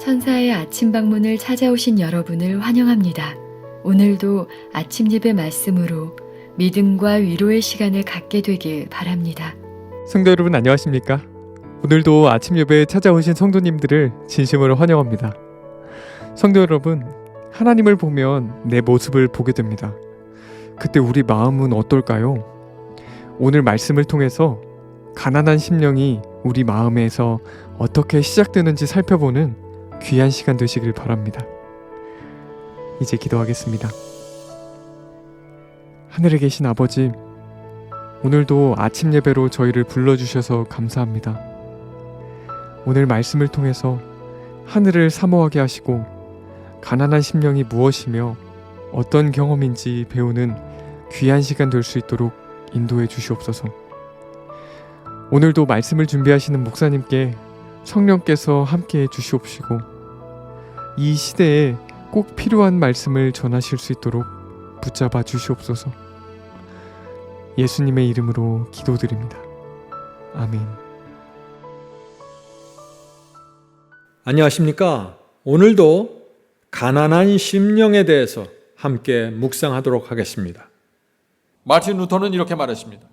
천사의 아침 방문을 찾아오신 여러분을 환영합니다. 오늘도 아침 예배 말씀으로 믿음과 위로의 시간을 갖게 되길 바랍니다. 성도 여러분 안녕하십니까? 오늘도 아침 예배에 찾아오신 성도님들을 진심으로 환영합니다. 성도 여러분, 하나님을 보면 내 모습을 보게 됩니다. 그때 우리 마음은 어떨까요? 오늘 말씀을 통해서 가난한 심령이 우리 마음에서 어떻게 시작되는지 살펴보는 귀한 시간 되시길 바랍니다. 이제 기도하겠습니다. 하늘에 계신 아버지, 오늘도 아침 예배로 저희를 불러주셔서 감사합니다. 오늘 말씀을 통해서 하늘을 사모하게 하시고 가난한 심령이 무엇이며 어떤 경험인지 배우는 귀한 시간 될 수 있도록 인도해 주시옵소서. 오늘도 말씀을 준비하시는 목사님께 성령께서 함께해 주시옵시고 이 시대에 꼭 필요한 말씀을 전하실 수 있도록 붙잡아 주시옵소서. 예수님의 이름으로 기도드립니다. 아멘. 안녕하십니까? 오늘도 가난한 심령에 대해서 함께 묵상하도록 하겠습니다. 마틴 루터는 이렇게 말했습니다.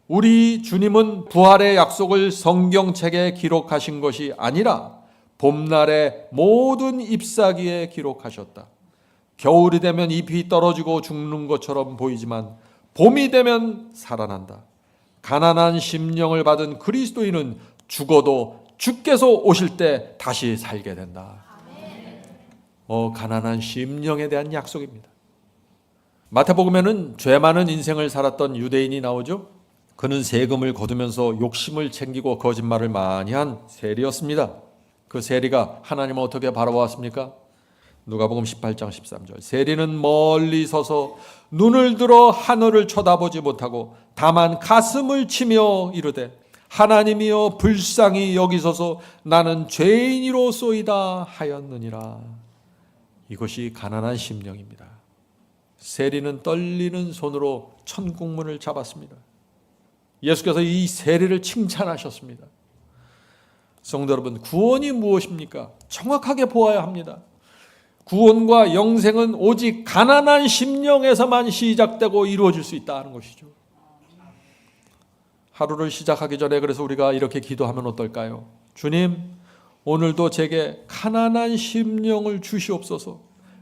우리 주님은 부활의 약속을 성경책에 기록하신 것이 아니라 봄날의 모든 잎사귀에 기록하셨다. 겨울이 되면 잎이 떨어지고 죽는 것처럼 보이지만 봄이 되면 살아난다. 가난한 심령을 받은 그리스도인은 죽어도 주께서 오실 때 다시 살게 된다. 가난한 심령에 대한 약속입니다. 마태복음에는 죄 많은 인생을 살았던 유대인이 나오죠. 그는 세금을 거두면서 욕심을 챙기고 거짓말을 많이 한 세리였습니다. 그 세리가 하나님을 어떻게 바라보았습니까? 누가복음 18장 13절. 세리는 멀리 서서 눈을 들어 하늘을 쳐다보지 못하고 다만 가슴을 치며 이르되 하나님이여 불쌍히 여기소서 나는 죄인이로소이다 하였느니라. 이것이 가난한 심령입니다. 세리는 떨리는 손으로 천국문을 잡았습니다. 예수께서 이 세리를 칭찬하셨습니다. 성도 여러분, 구원이 무엇입니까? 정확하게 보아야 합니다. 구원과 영생은 오직 가난한 심령에서만 시작되고 이루어질 수 있다는 것이죠. 하루를 시작하기 전에 그래서 우리가 이렇게 기도하면 어떨까요? 주님, 오늘도 제게 가난한 심령을 주시옵소서.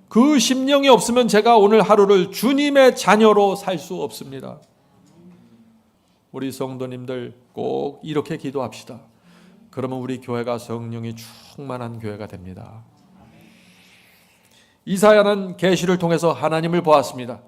그 심령이 없으면 제가 오늘 하루를 주님의 자녀로 살 수 없습니다. 우리 성도님들 꼭 이렇게 기도합시다. 그러면 우리 교회가 성령이 충만한 교회가 됩니다. 이사야는 계시를 통해서 하나님을 보았습니다.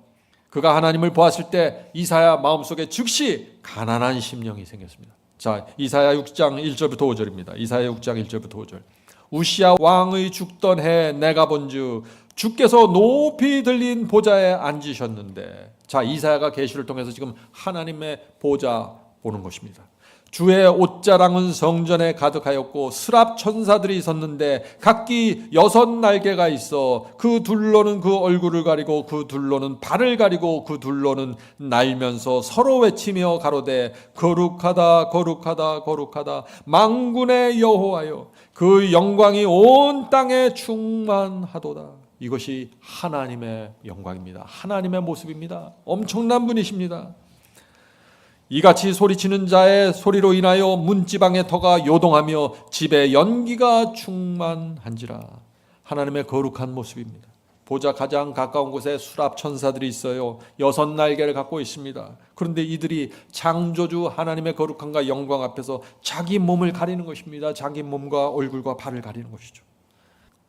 그가 하나님을 보았을 때 이사야 마음속에 즉시 가난한 심령이 생겼습니다. 자, 이사야 6장 1절부터 5절입니다. 이사야 6장 1절부터 5절. 우시야 왕의 죽던 해 내가 본즉 주께서 높이 들린 보좌에 앉으셨는데, 자, 이사야가 계시를 통해서 지금 하나님의 보좌 보는 것입니다. 주의 옷자랑은 성전에 가득하였고 스랍 천사들이 섰는데 각기 6날개가 있어 그 둘로는 그 얼굴을 가리고 그 둘로는 발을 가리고 그 둘로는 날면서 서로 외치며 가로되 거룩하다 거룩하다 거룩하다 만군의 여호와여 그 영광이 온 땅에 충만하도다. 이것이 하나님의 영광입니다. 하나님의 모습입니다. 엄청난 분이십니다. 이같이 소리치는 자의 소리로 인하여 문지방의 터가 요동하며 집에 연기가 충만한지라. 하나님의 거룩한 모습입니다. 보좌 가장 가까운 곳에 수랍 천사들이 있어요. 6날개를 갖고 있습니다. 그런데 이들이 창조주 하나님의 거룩함과 영광 앞에서 자기 몸을 가리는 것입니다. 자기 몸과 얼굴과 발을 가리는 것이죠.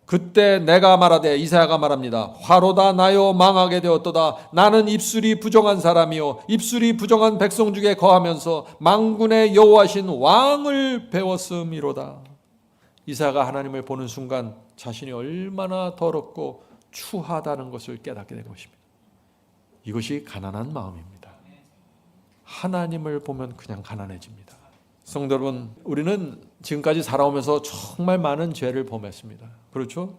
그때 내가 말하되, 이사야가 말합니다. 화로다 나요 망하게 되었도다. 나는 입술이 부정한 사람이요 입술이 부정한 백성 중에 거하면서 만군의 여호와신 왕을 배웠음이로다. 이사야가 하나님을 보는 순간 자신이 얼마나 더럽고 추하다는 것을 깨닫게 된 것입니다. 이것이 가난한 마음입니다. 하나님을 보면 그냥 가난해집니다. 성도 여러분, 우리는 지금까지 살아오면서 정말 많은 죄를 범했습니다. 그렇죠?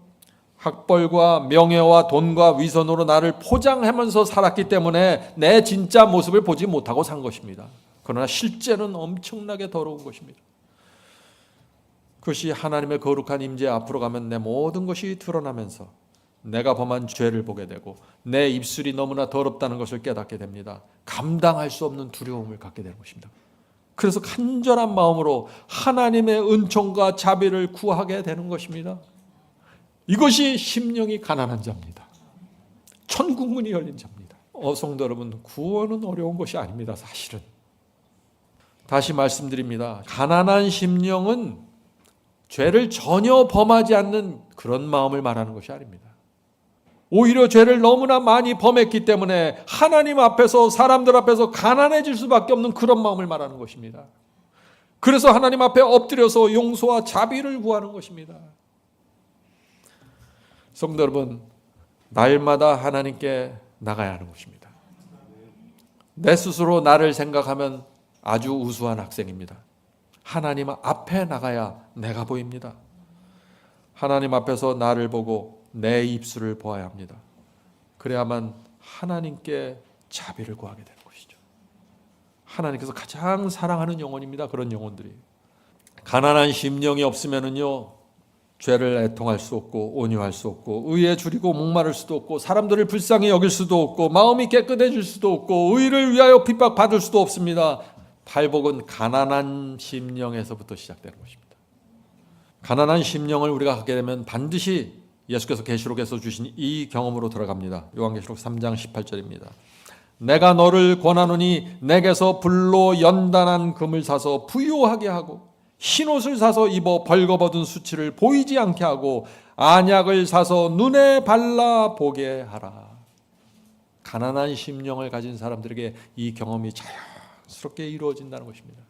학벌과 명예와 돈과 위선으로 나를 포장하면서 살았기 때문에 내 진짜 모습을 보지 못하고 산 것입니다. 그러나 실제는 엄청나게 더러운 것입니다. 그것이 하나님의 거룩한 임재 앞으로 가면 내 모든 것이 드러나면서 내가 범한 죄를 보게 되고 내 입술이 너무나 더럽다는 것을 깨닫게 됩니다. 감당할 수 없는 두려움을 갖게 되는 것입니다. 그래서 간절한 마음으로 하나님의 은총과 자비를 구하게 되는 것입니다. 이것이 심령이 가난한 자입니다. 천국문이 열린 자입니다. 성도 여러분, 구원은 어려운 것이 아닙니다. 사실은. 다시 말씀드립니다. 가난한 심령은 죄를 전혀 범하지 않는 그런 마음을 말하는 것이 아닙니다. 오히려 죄를 너무나 많이 범했기 때문에 하나님 앞에서, 사람들 앞에서 가난해질 수밖에 없는 그런 마음을 말하는 것입니다. 그래서 하나님 앞에 엎드려서 용서와 자비를 구하는 것입니다. 성도 여러분, 날마다 하나님께 나가야 하는 것입니다. 내 스스로 나를 생각하면 아주 우수한 학생입니다. 하나님 앞에 나가야 내가 보입니다. 하나님 앞에서 나를 보고 내 입술을 보아야 합니다. 그래야만 하나님께 자비를 구하게 되는 것이죠. 하나님께서 가장 사랑하는 영혼입니다. 그런 영혼들이. 가난한 심령이 없으면은요, 죄를 애통할 수 없고 온유할 수 없고 의에 줄이고 목마를 수도 없고 사람들을 불쌍히 여길 수도 없고 마음이 깨끗해질 수도 없고 의를 위하여 핍박받을 수도 없습니다. 팔복은 가난한 심령에서부터 시작되는 것입니다. 가난한 심령을 우리가 갖게 되면 반드시 예수께서 계시록에서 주신 이 경험으로 들어갑니다. 요한계시록 3장 18절입니다. 내가 너를 권하노니 내게서 불로 연단한 금을 사서 부유하게 하고 흰옷을 사서 입어 벌거벗은 수치를 보이지 않게 하고 안약을 사서 눈에 발라 보게 하라. 가난한 심령을 가진 사람들에게 이 경험이 자연스럽게 이루어진다는 것입니다.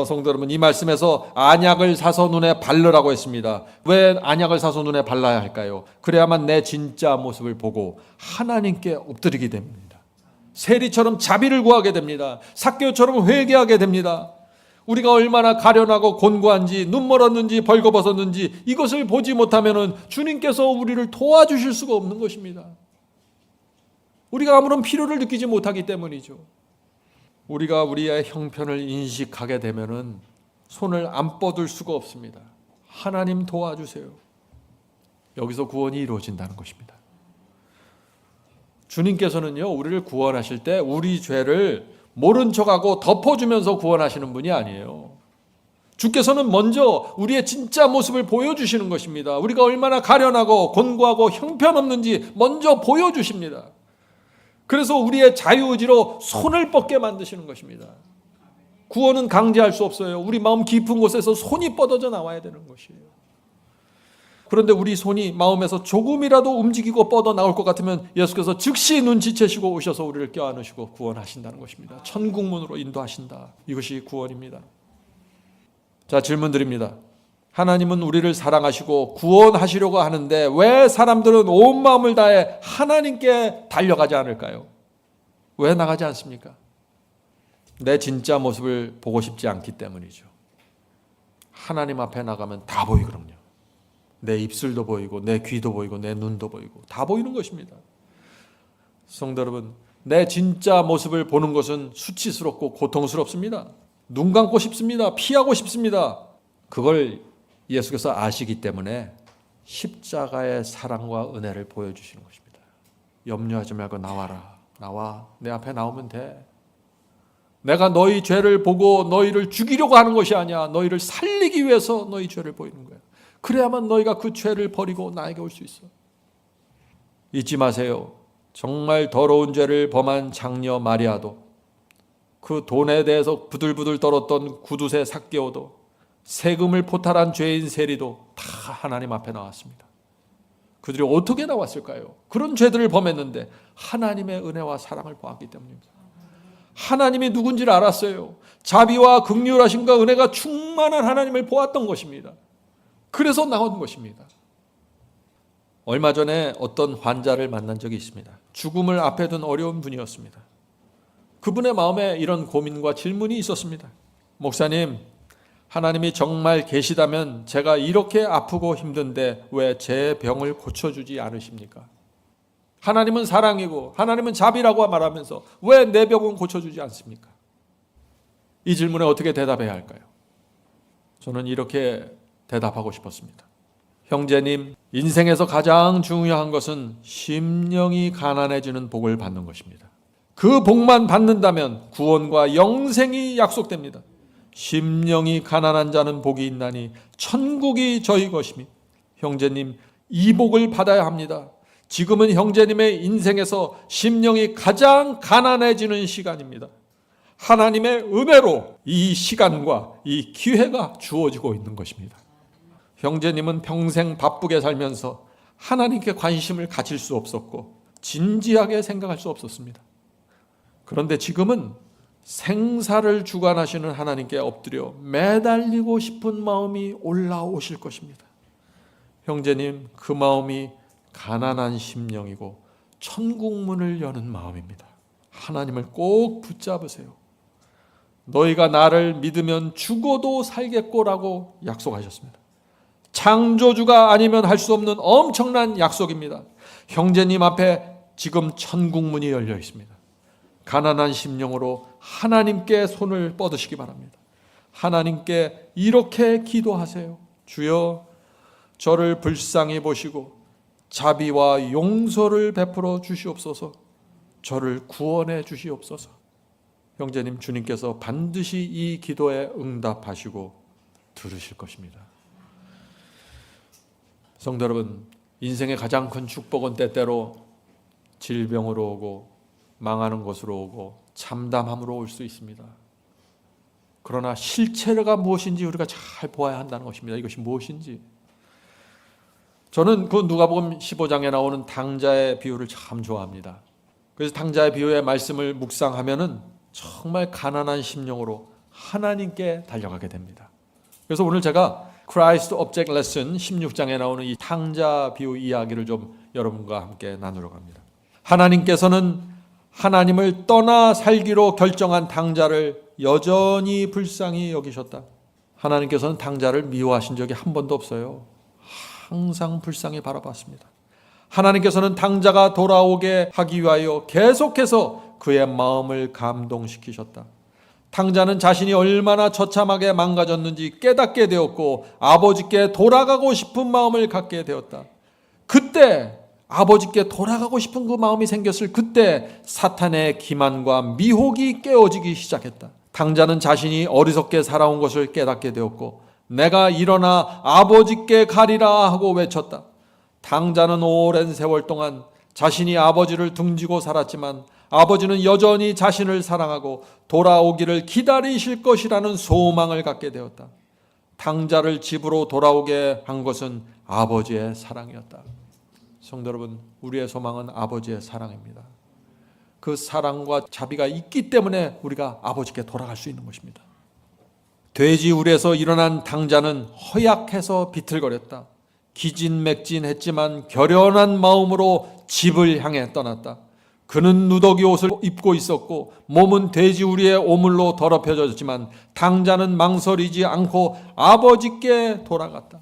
성도 여러분, 이 말씀에서 안약을 사서 눈에 바르라고 했습니다. 왜 안약을 사서 눈에 발라야 할까요? 그래야만 내 진짜 모습을 보고 하나님께 엎드리게 됩니다. 세리처럼 자비를 구하게 됩니다. 삭개오처럼 회개하게 됩니다. 우리가 얼마나 가련하고 곤고한지, 눈 멀었는지 벌거벗었는지 이것을 보지 못하면 주님께서 우리를 도와주실 수가 없는 것입니다. 우리가 아무런 필요를 느끼지 못하기 때문이죠. 우리가 우리의 형편을 인식하게 되면은 손을 안 뻗을 수가 없습니다. 하나님 도와주세요. 여기서 구원이 이루어진다는 것입니다. 주님께서는요, 우리를 구원하실 때 우리 죄를 모른 척하고 덮어주면서 구원하시는 분이 아니에요. 주께서는 먼저 우리의 진짜 모습을 보여주시는 것입니다. 우리가 얼마나 가련하고 곤고하고 형편없는지 먼저 보여주십니다. 그래서 우리의 자유의지로 손을 뻗게 만드시는 것입니다. 구원은 강제할 수 없어요. 우리 마음 깊은 곳에서 손이 뻗어져 나와야 되는 것이에요. 그런데 우리 손이 마음에서 조금이라도 움직이고 뻗어 나올 것 같으면 예수께서 즉시 눈치채시고 오셔서 우리를 껴안으시고 구원하신다는 것입니다. 천국문으로 인도하신다. 이것이 구원입니다. 자, 질문 드립니다. 하나님은 우리를 사랑하시고 구원하시려고 하는데 왜 사람들은 온 마음을 다해 하나님께 달려가지 않을까요? 왜 나가지 않습니까? 내 진짜 모습을 보고 싶지 않기 때문이죠. 하나님 앞에 나가면 다 보이거든요. 내 입술도 보이고 내 귀도 보이고 내 눈도 보이고 다 보이는 것입니다. 성도 여러분, 내 진짜 모습을 보는 것은 수치스럽고 고통스럽습니다. 눈 감고 싶습니다. 피하고 싶습니다. 그걸 예수께서 아시기 때문에 십자가의 사랑과 은혜를 보여주시는 것입니다. 염려하지 말고 나와라. 나와. 내 앞에 나오면 돼. 내가 너희 죄를 보고 너희를 죽이려고 하는 것이 아니야. 너희를 살리기 위해서 너희 죄를 보이는 거야. 그래야만 너희가 그 죄를 버리고 나에게 올 수 있어. 잊지 마세요. 정말 더러운 죄를 범한 장녀 마리아도, 그 돈에 대해서 부들부들 떨었던 구두쇠 삭개오도, 세금을 포탈한 죄인 세리도 다 하나님 앞에 나왔습니다. 그들이 어떻게 나왔을까요? 그런 죄들을 범했는데 하나님의 은혜와 사랑을 보았기 때문입니다. 하나님이 누군지를 알았어요. 자비와 긍휼하심과 은혜가 충만한 하나님을 보았던 것입니다. 그래서 나온 것입니다. 얼마 전에 어떤 환자를 만난 적이 있습니다. 죽음을 앞에 둔 어려운 분이었습니다. 그분의 마음에 이런 고민과 질문이 있었습니다. 목사님, 하나님이 정말 계시다면 제가 이렇게 아프고 힘든데 왜 제 병을 고쳐주지 않으십니까? 하나님은 사랑이고 하나님은 자비라고 말하면서 왜 내 병은 고쳐주지 않습니까? 이 질문에 어떻게 대답해야 할까요? 저는 이렇게 대답하고 싶었습니다. 형제님, 인생에서 가장 중요한 것은 심령이 가난해지는 복을 받는 것입니다. 그 복만 받는다면 구원과 영생이 약속됩니다. 심령이 가난한 자는 복이 있나니 천국이 저희 것이니 형제님, 이 복을 받아야 합니다. 지금은 형제님의 인생에서 심령이 가장 가난해지는 시간입니다. 하나님의 은혜로 이 시간과 이 기회가 주어지고 있는 것입니다. 형제님은 평생 바쁘게 살면서 하나님께 관심을 가질 수 없었고 진지하게 생각할 수 없었습니다. 그런데 지금은 생사를 주관하시는 하나님께 엎드려 매달리고 싶은 마음이 올라오실 것입니다. 형제님, 그 마음이 가난한 심령이고 천국문을 여는 마음입니다. 하나님을 꼭 붙잡으세요. 너희가 나를 믿으면 죽어도 살겠고라고 약속하셨습니다. 창조주가 아니면 할 수 없는 엄청난 약속입니다. 형제님 앞에 지금 천국문이 열려 있습니다. 가난한 심령으로 하나님께 손을 뻗으시기 바랍니다. 하나님께 이렇게 기도하세요. 주여, 저를 불쌍히 보시고 자비와 용서를 베풀어 주시옵소서. 저를 구원해 주시옵소서. 형제님, 주님께서 반드시 이 기도에 응답하시고 들으실 것입니다. 성도 여러분, 인생의 가장 큰 축복은 때때로 질병으로 오고 망하는 것으로 오고 참담함으로 올 수 있습니다. 그러나 실체가 무엇인지 우리가 잘 보아야 한다는 것입니다. 이것이 무엇인지. 저는 그 누가복음 15장에 나오는 당자의 비유를 참 좋아합니다. 그래서 당자의 비유의 말씀을 묵상하면은 정말 가난한 심령으로 하나님께 달려가게 됩니다. 그래서 오늘 제가 Christ Object Lesson 16장에 나오는 이 탕자 비유 이야기를 좀 여러분과 함께 나누려고 합니다. 하나님께서는 하나님을 떠나 살기로 결정한 탕자를 여전히 불쌍히 여기셨다. 하나님께서는 탕자를 미워하신 적이 한 번도 없어요. 항상 불쌍히 바라봤습니다. 하나님께서는 탕자가 돌아오게 하기 위하여 계속해서 그의 마음을 감동시키셨다. 탕자는 자신이 얼마나 처참하게 망가졌는지 깨닫게 되었고 아버지께 돌아가고 싶은 마음을 갖게 되었다. 그때 아버지께 돌아가고 싶은 그 마음이 생겼을 그때 사탄의 기만과 미혹이 깨어지기 시작했다. 탕자는 자신이 어리석게 살아온 것을 깨닫게 되었고 내가 일어나 아버지께 가리라 하고 외쳤다. 탕자는 오랜 세월 동안 자신이 아버지를 등지고 살았지만 아버지는 여전히 자신을 사랑하고 돌아오기를 기다리실 것이라는 소망을 갖게 되었다. 탕자를 집으로 돌아오게 한 것은 아버지의 사랑이었다. 성도 여러분, 우리의 소망은 아버지의 사랑입니다. 그 사랑과 자비가 있기 때문에 우리가 아버지께 돌아갈 수 있는 것입니다. 돼지우리에서 일어난 탕자는 허약해서 비틀거렸다. 기진맥진했지만 결연한 마음으로 집을 향해 떠났다. 그는 누더기 옷을 입고 있었고 몸은 돼지우리의 오물로 더럽혀졌지만 탕자는 망설이지 않고 아버지께 돌아갔다.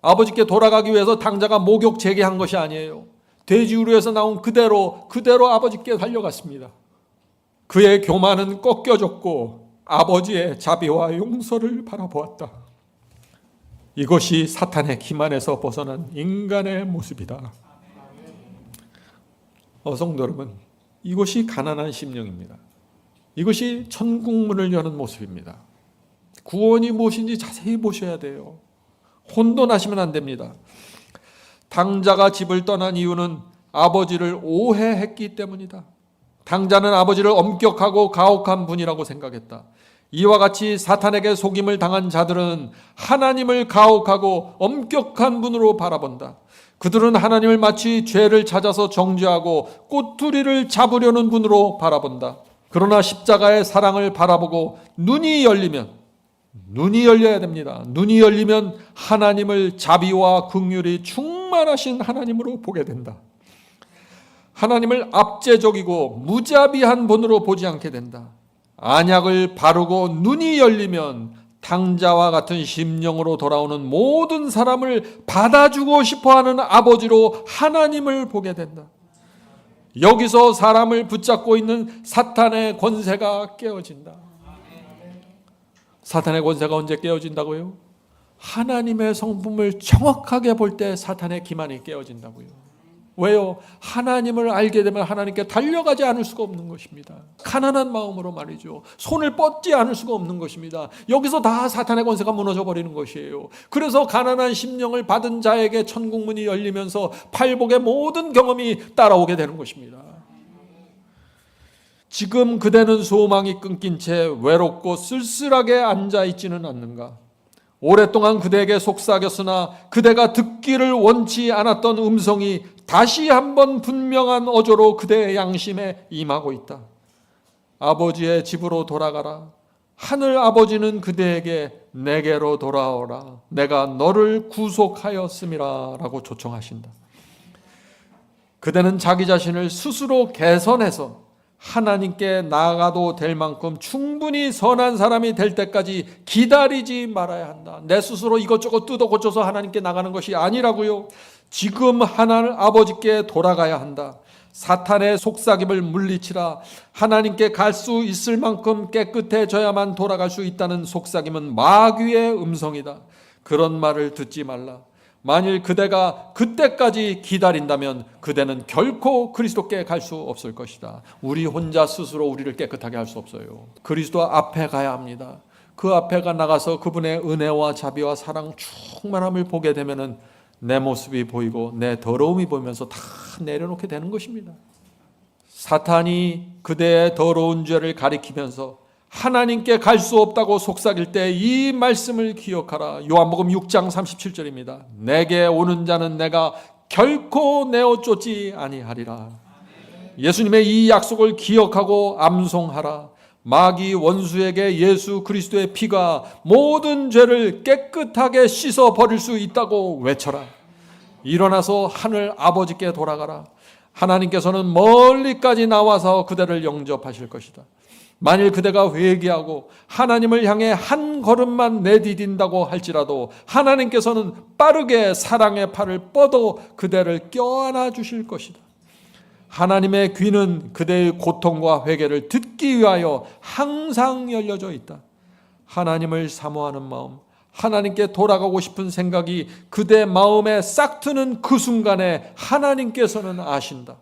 아버지께 돌아가기 위해서 탕자가 목욕 재개한 것이 아니에요. 돼지우리에서 나온 그대로 아버지께 달려갔습니다. 그의 교만은 꺾여졌고 아버지의 자비와 용서를 바라보았다. 이것이 사탄의 기만에서 벗어난 인간의 모습이다. 성도 여러분, 이것이 가난한 심령입니다. 이것이 천국문을 여는 모습입니다. 구원이 무엇인지 자세히 보셔야 돼요. 혼돈하시면 안 됩니다. 탕자가 집을 떠난 이유는 아버지를 오해했기 때문이다. 탕자는 아버지를 엄격하고 가혹한 분이라고 생각했다. 이와 같이 사탄에게 속임을 당한 자들은 하나님을 가혹하고 엄격한 분으로 바라본다. 그들은 하나님을 마치 죄를 찾아서 정죄하고 꼬투리를 잡으려는 분으로 바라본다. 그러나 십자가의 사랑을 바라보고 눈이 열려야 됩니다. 눈이 열리면 하나님을 자비와 긍휼이 충만하신 하나님으로 보게 된다. 하나님을 압제적이고 무자비한 분으로 보지 않게 된다. 안약을 바르고 눈이 열리면 탕자와 같은 심령으로 돌아오는 모든 사람을 받아주고 싶어하는 아버지로 하나님을 보게 된다. 여기서 사람을 붙잡고 있는 사탄의 권세가 깨어진다. 사탄의 권세가 언제 깨어진다고요? 하나님의 성품을 정확하게 볼 때 사탄의 기만이 깨어진다고요. 왜요? 하나님을 알게 되면 하나님께 달려가지 않을 수가 없는 것입니다. 가난한 마음으로 말이죠. 손을 뻗지 않을 수가 없는 것입니다. 여기서 다 사탄의 권세가 무너져 버리는 것이에요. 그래서 가난한 심령을 받은 자에게 천국문이 열리면서 팔복의 모든 경험이 따라오게 되는 것입니다. 지금 그대는 소망이 끊긴 채 외롭고 쓸쓸하게 앉아있지는 않는가? 오랫동안 그대에게 속삭였으나 그대가 듣기를 원치 않았던 음성이 다시 한번 분명한 어조로 그대의 양심에 임하고 있다. 아버지의 집으로 돌아가라. 하늘 아버지는 그대에게 내게로 돌아오라. 내가 너를 구속하였음이라 라고 초청하신다. 그대는 자기 자신을 스스로 개선해서 하나님께 나아가도 될 만큼 충분히 선한 사람이 될 때까지 기다리지 말아야 한다. 내 스스로 이것저것 뜯어 고쳐서 하나님께 나가는 것이 아니라고요. 지금 하나님 아버지께 돌아가야 한다. 사탄의 속삭임을 물리치라. 하나님께 갈 수 있을 만큼 깨끗해져야만 돌아갈 수 있다는 속삭임은 마귀의 음성이다. 그런 말을 듣지 말라. 만일 그대가 그때까지 기다린다면 그대는 결코 그리스도께 갈 수 없을 것이다. 우리 혼자 스스로 우리를 깨끗하게 할 수 없어요. 그리스도 앞에 가야 합니다. 그 앞에 나가서 그분의 은혜와 자비와 사랑 충만함을 보게 되면은 내 모습이 보이고 내 더러움이 보이면서 다 내려놓게 되는 것입니다. 사탄이 그대의 더러운 죄를 가리키면서 하나님께 갈 수 없다고 속삭일 때 이 말씀을 기억하라. 요한복음 6장 37절입니다. 내게 오는 자는 내가 결코 내어 쫓지 아니하리라. 예수님의 이 약속을 기억하고 암송하라. 마귀 원수에게 예수 그리스도의 피가 모든 죄를 깨끗하게 씻어 버릴 수 있다고 외쳐라. 일어나서 하늘 아버지께 돌아가라. 하나님께서는 멀리까지 나와서 그대를 영접하실 것이다. 만일 그대가 회개하고 하나님을 향해 한 걸음만 내디딘다고 할지라도 하나님께서는 빠르게 사랑의 팔을 뻗어 그대를 껴안아 주실 것이다. 하나님의 귀는 그대의 고통과 회개를 듣기 위하여 항상 열려져 있다. 하나님을 사모하는 마음, 하나님께 돌아가고 싶은 생각이 그대 마음에 싹 트는 그 순간에 하나님께서는 아신다.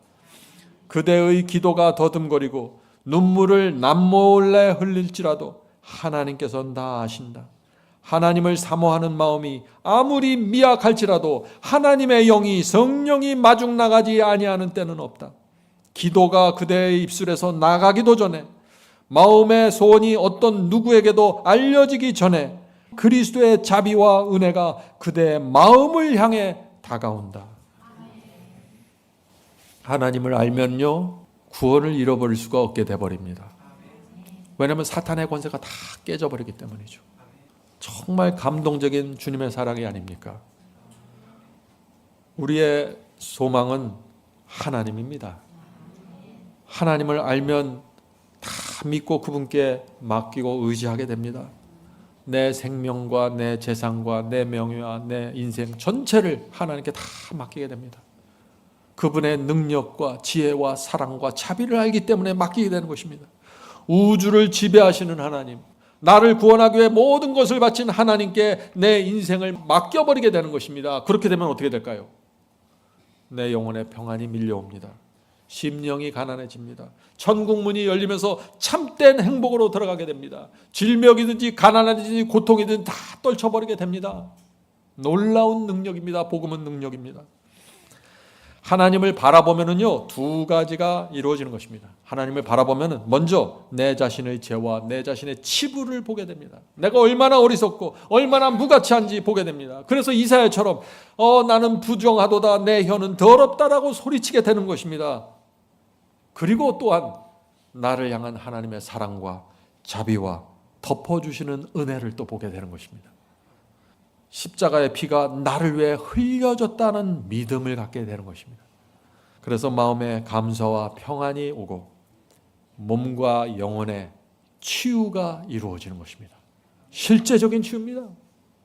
그대의 기도가 더듬거리고 눈물을 남몰래 흘릴지라도 하나님께서는 다 아신다. 하나님을 사모하는 마음이 아무리 미약할지라도 하나님의 영이 성령이 마중 나가지 아니하는 때는 없다. 기도가 그대의 입술에서 나가기도 전에 마음의 소원이 어떤 누구에게도 알려지기 전에 그리스도의 자비와 은혜가 그대의 마음을 향해 다가온다. 하나님을 알면요 구원을 잃어버릴 수가 없게 돼버립니다. 왜냐하면 사탄의 권세가 다 깨져버리기 때문이죠. 정말 감동적인 주님의 사랑이 아닙니까? 우리의 소망은 하나님입니다. 하나님을 알면 다 믿고 그분께 맡기고 의지하게 됩니다. 내 생명과 내 재산과 내 명예와 내 인생 전체를 하나님께 다 맡기게 됩니다. 그분의 능력과 지혜와 사랑과 자비를 알기 때문에 맡기게 되는 것입니다. 우주를 지배하시는 하나님, 나를 구원하기 위해 모든 것을 바친 하나님께 내 인생을 맡겨버리게 되는 것입니다. 그렇게 되면 어떻게 될까요? 내 영혼에 평안이 밀려옵니다. 심령이 가난해집니다. 천국문이 열리면서 참된 행복으로 들어가게 됩니다. 질병이든지 가난이든지 고통이든지 다 떨쳐버리게 됩니다. 놀라운 능력입니다. 복음은 능력입니다. 하나님을 바라보면은요 두 가지가 이루어지는 것입니다. 하나님을 바라보면은 먼저 내 자신의 죄와 내 자신의 치부를 보게 됩니다. 내가 얼마나 어리석고 얼마나 무가치한지 보게 됩니다. 그래서 이사야처럼 나는 부정하도다 내 혀는 더럽다라고 소리치게 되는 것입니다. 그리고 또한 나를 향한 하나님의 사랑과 자비와 덮어주시는 은혜를 또 보게 되는 것입니다. 십자가의 피가 나를 위해 흘려졌다는 믿음을 갖게 되는 것입니다. 그래서 마음에 감사와 평안이 오고 몸과 영혼의 치유가 이루어지는 것입니다. 실제적인 치유입니다.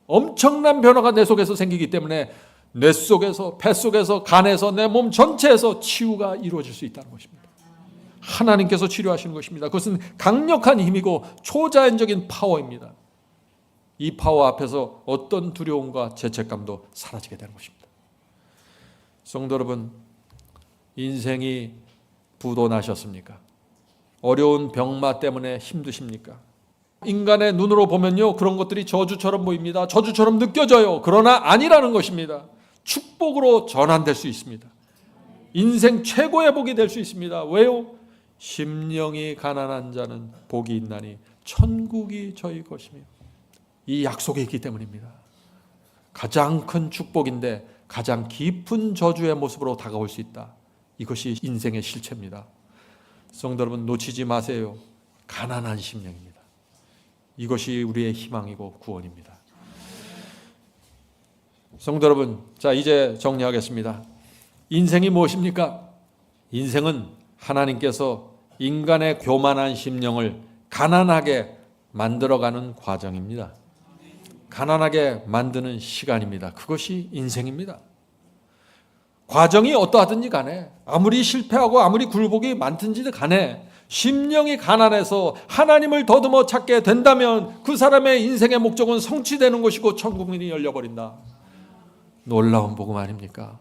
엄청난 변화가 내 속에서 생기기 때문에 뇌 속에서, 폐 속에서, 간에서, 내 몸 전체에서 치유가 이루어질 수 있다는 것입니다. 하나님께서 치료하시는 것입니다. 그것은 강력한 힘이고 초자연적인 파워입니다. 이 파워 앞에서 어떤 두려움과 죄책감도 사라지게 되는 것입니다. 성도 여러분, 인생이 부도나셨습니까? 어려운 병마 때문에 힘드십니까? 인간의 눈으로 보면요, 그런 것들이 저주처럼 보입니다. 저주처럼 느껴져요. 그러나 아니라는 것입니다. 축복으로 전환될 수 있습니다. 인생 최고의 복이 될 수 있습니다. 왜요? 심령이 가난한 자는 복이 있나니 천국이 저희 것이며, 이 약속이 있기 때문입니다. 가장 큰 축복인데 가장 깊은 저주의 모습으로 다가올 수 있다. 이것이 인생의 실체입니다. 성도 여러분, 놓치지 마세요. 가난한 심령입니다. 이것이 우리의 희망이고 구원입니다. 성도 여러분, 자, 이제 정리하겠습니다. 인생이 무엇입니까? 인생은 하나님께서 인간의 교만한 심령을 가난하게 만들어가는 과정입니다. 가난하게 만드는 시간입니다. 그것이 인생입니다. 과정이 어떠하든지 간에, 아무리 실패하고 아무리 굴복이 많든지 간에 심령이 가난해서 하나님을 더듬어 찾게 된다면 그 사람의 인생의 목적은 성취되는 것이고 천국문이 열려버린다. 놀라운 복음 아닙니까?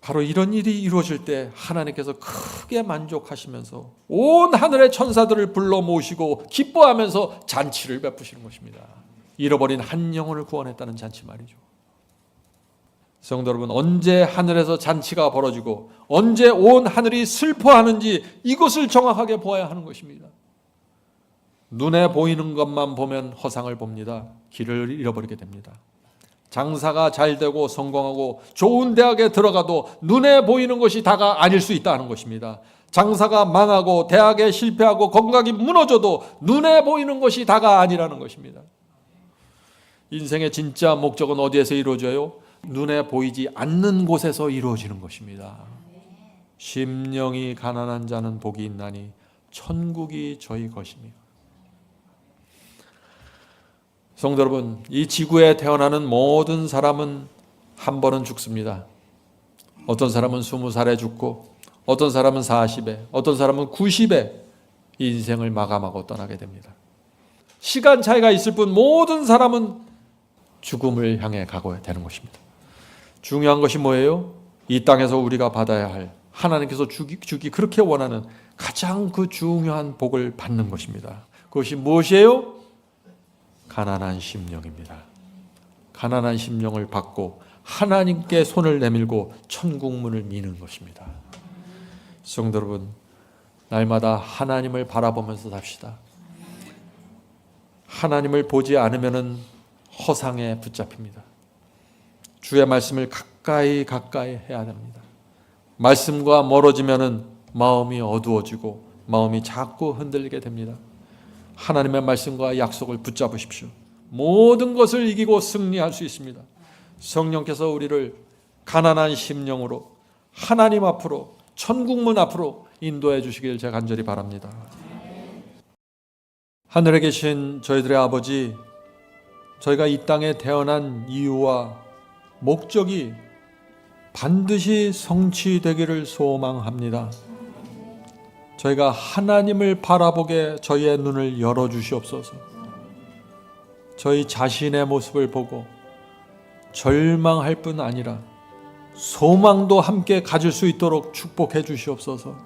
바로 이런 일이 이루어질 때 하나님께서 크게 만족하시면서 온 하늘의 천사들을 불러 모으시고 기뻐하면서 잔치를 베푸시는 것입니다. 잃어버린 한 영혼을 구원했다는 잔치 말이죠. 성도 여러분, 언제 하늘에서 잔치가 벌어지고 언제 온 하늘이 슬퍼하는지 이것을 정확하게 보아야 하는 것입니다. 눈에 보이는 것만 보면 허상을 봅니다. 길을 잃어버리게 됩니다. 장사가 잘 되고 성공하고 좋은 대학에 들어가도 눈에 보이는 것이 다가 아닐 수 있다는 것입니다. 장사가 망하고 대학에 실패하고 건강이 무너져도 눈에 보이는 것이 다가 아니라는 것입니다. 인생의 진짜 목적은 어디에서 이루어져요? 눈에 보이지 않는 곳에서 이루어지는 것입니다. 심령이 가난한 자는 복이 있나니 천국이 저희 것이며. 성도 여러분, 이 지구에 태어나는 모든 사람은 한 번은 죽습니다. 어떤 사람은 20살에 죽고, 어떤 사람은 40에, 어떤 사람은 90에 인생을 마감하고 떠나게 됩니다. 시간 차이가 있을 뿐 모든 사람은 죽음을 향해 가고 되는 것입니다. 중요한 것이 뭐예요? 이 땅에서 우리가 받아야 할, 하나님께서 주기 그렇게 원하는 가장 그 중요한 복을 받는 것입니다. 그것이 무엇이에요? 가난한 심령입니다. 가난한 심령을 받고 하나님께 손을 내밀고 천국문을 미는 것입니다. 성도 여러분, 날마다 하나님을 바라보면서 삽시다. 하나님을 보지 않으면은 허상에 붙잡힙니다. 주의 말씀을 가까이 해야 됩니다. 말씀과 멀어지면은 마음이 어두워지고 마음이 자꾸 흔들리게 됩니다. 하나님의 말씀과 약속을 붙잡으십시오. 모든 것을 이기고 승리할 수 있습니다. 성령께서 우리를 가난한 심령으로 하나님 앞으로, 천국문 앞으로 인도해 주시길 제가 간절히 바랍니다. 하늘에 계신 저희들의 아버지, 저희가 이 땅에 태어난 이유와 목적이 반드시 성취되기를 소망합니다. 저희가 하나님을 바라보게 저희의 눈을 열어주시옵소서. 저희 자신의 모습을 보고 절망할 뿐 아니라 소망도 함께 가질 수 있도록 축복해 주시옵소서.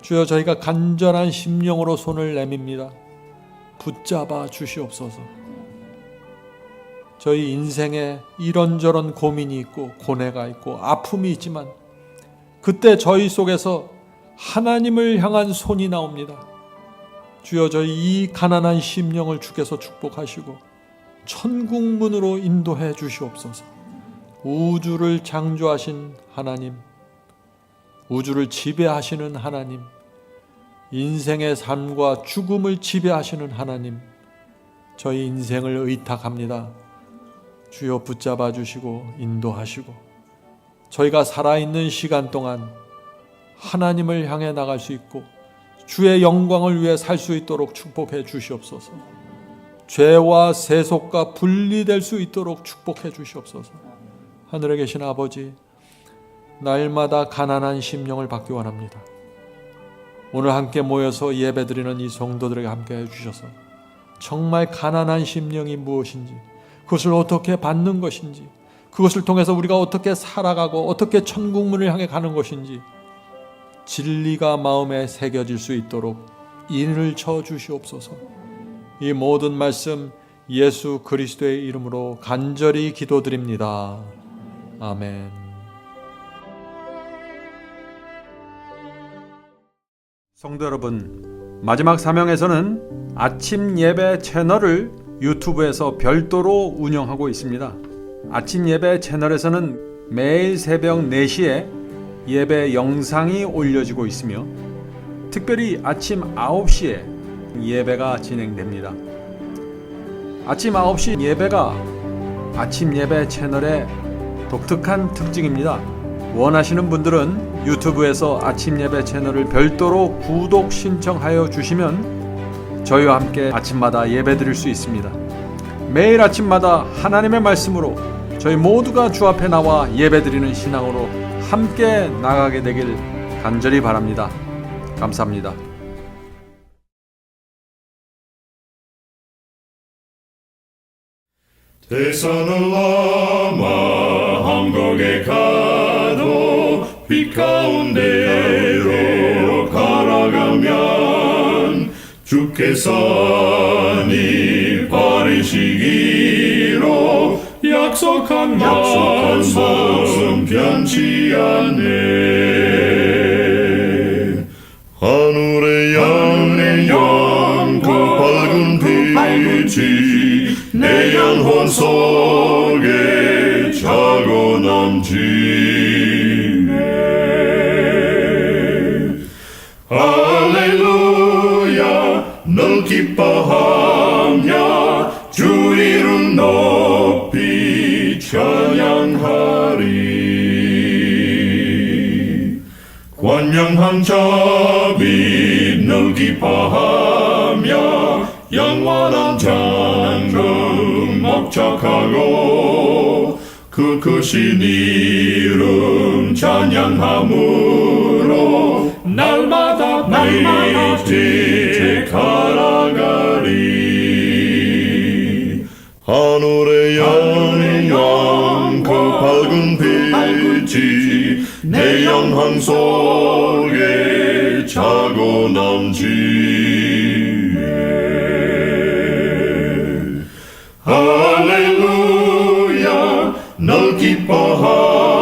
주여, 저희가 간절한 심령으로 손을 내밉니다. 붙잡아 주시옵소서. 저희 인생에 이런저런 고민이 있고 고뇌가 있고 아픔이 있지만 그때 저희 속에서 하나님을 향한 손이 나옵니다. 주여, 저희 이 가난한 심령을 주께서 축복하시고 천국문으로 인도해 주시옵소서. 우주를 창조하신 하나님, 우주를 지배하시는 하나님, 인생의 삶과 죽음을 지배하시는 하나님, 저희 인생을 의탁합니다. 주여, 붙잡아 주시고 인도하시고 저희가 살아있는 시간 동안 하나님을 향해 나갈 수 있고 주의 영광을 위해 살 수 있도록 축복해 주시옵소서. 죄와 세속과 분리될 수 있도록 축복해 주시옵소서. 하늘에 계신 아버지, 날마다 가난한 심령을 받기 원합니다. 오늘 함께 모여서 예배드리는 이 성도들에게 함께 해주셔서 정말 가난한 심령이 무엇인지, 그것을 어떻게 받는 것인지, 그것을 통해서 우리가 어떻게 살아가고 어떻게 천국문을 향해 가는 것인지 진리가 마음에 새겨질 수 있도록 인을 쳐 주시옵소서. 이 모든 말씀 예수 그리스도의 이름으로 간절히 기도드립니다. 아멘. 성도 여러분, 마지막 사명에서는 아침 예배 채널을 유튜브에서 별도로 운영하고 있습니다. 아침 예배 채널에서는 매일 새벽 4시에 예배 영상이 올려지고 있으며 특별히 아침 9시에 예배가 진행됩니다. 아침 9시 예배가 아침 예배 채널의 독특한 특징입니다. 원하시는 분들은 유튜브에서 아침 예배 채널을 별도로 구독 신청하여 주시면 저희와 함께 아침마다 예배 드릴 수 있습니다. 매일 아침마다 하나님의 말씀으로 저희 모두가 주 앞에 나와 예배 드리는 신앙으로 함께 나가게 되길 간절히 바랍니다. 감사합니다. 대산을 넘어 한국에 가도 빛 가운데로 걸어가면 주께서 네 버리시기로 약속한 말씀 변치 않네. 하늘의 양 그 밝은 빛이 내 영혼 속에 자고 넘치네. 할렐루야 널 기뻐하며 주 이름 높이 찬양하리. 관영한 자비 널 기뻐하며 영원한 장금 목적하고 그 크신 이름 찬양함으로 날마다 빛에 걸어가리. 하늘의 양 그 밝은 빛이 내 영혼 속에 차고 넘치네. 할렐루야 널 기뻐하며